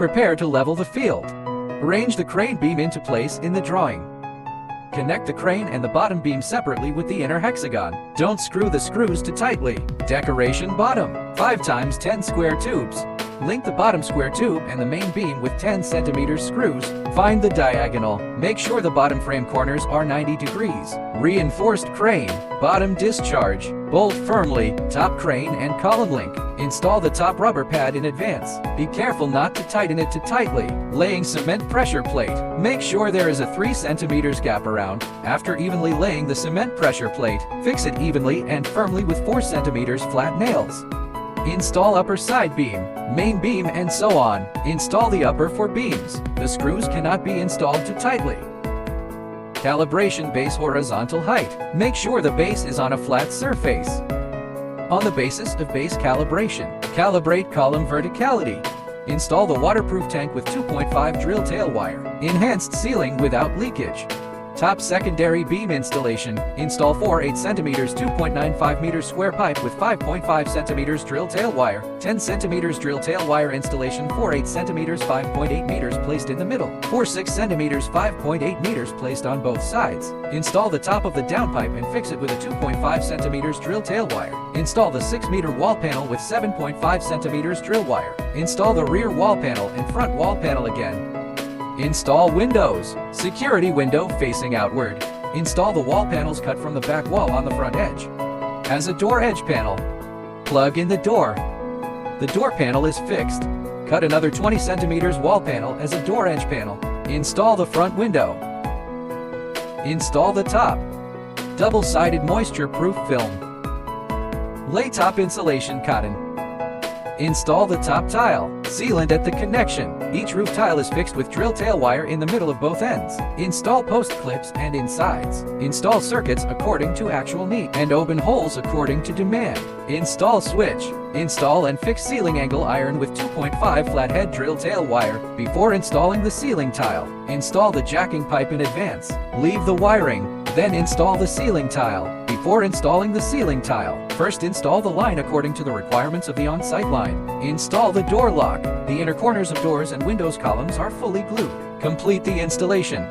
Prepare to level the field. Arrange the crane beam into place in the drawing. Connect the crane and the bottom beam separately with the inner hexagon. Don't screw the screws too tightly. Decoration bottom. 5x10 square tubes. Link the bottom square tube and the main beam with 10 cm screws. Find the diagonal. Make sure the bottom frame corners are 90 degrees. Reinforced crane. Bottom discharge. Bolt firmly. Top crane and column link. Install the top rubber pad in advance. Be careful not to tighten it too tightly. Laying cement pressure plate. Make sure there is a 3 cm gap around. After evenly laying the cement pressure plate, fix it evenly and firmly with 4 cm flat nails. Install upper side beam, main beam and so on. Install the upper 4 beams. The screws cannot be installed too tightly. Calibration base horizontal height. Make sure the base is on a flat surface. On the basis of base calibration, calibrate column verticality. Install the waterproof tank with 2.5 drill tail wire. Enhanced ceiling without leakage. Top secondary beam installation. Install 4 8 cm 2.95 meters square pipe with 5.5 cm drill tail wire. 10 cm drill tail wire installation. 4 8 cm 5.8 meters placed in the middle. 4 6 cm 5.8 meters placed on both sides. Install the top of the downpipe and fix it with a 2.5 cm drill tail wire. Install the 6 meter wall panel with 7.5 cm drill wire. Install the rear wall panel and front wall panel again. Install windows. Security window facing outward. Install the wall panels cut from the back wall on the front edge. As a door edge panel, plug in the door. The door panel is fixed. Cut another 20 centimeters wall panel as a door edge panel. Install the front window. Install the top. Double-sided moisture-proof film. Lay top insulation cotton. Install the top tile. Sealant at the connection. Each roof tile is fixed with drill tail wire in the middle of both ends. Install post clips and insides. Install circuits according to actual need and open holes according to demand. Install switch. Install and fix ceiling angle iron with 2.5 flathead drill tail wire before installing the ceiling tile. Install the jacking pipe in advance. Leave the wiring, then install the ceiling tile. Before installing the ceiling tile, first install the line according to the requirements of the on-site line. Install the door lock. The inner corners of doors and windows columns are fully glued. Complete the installation.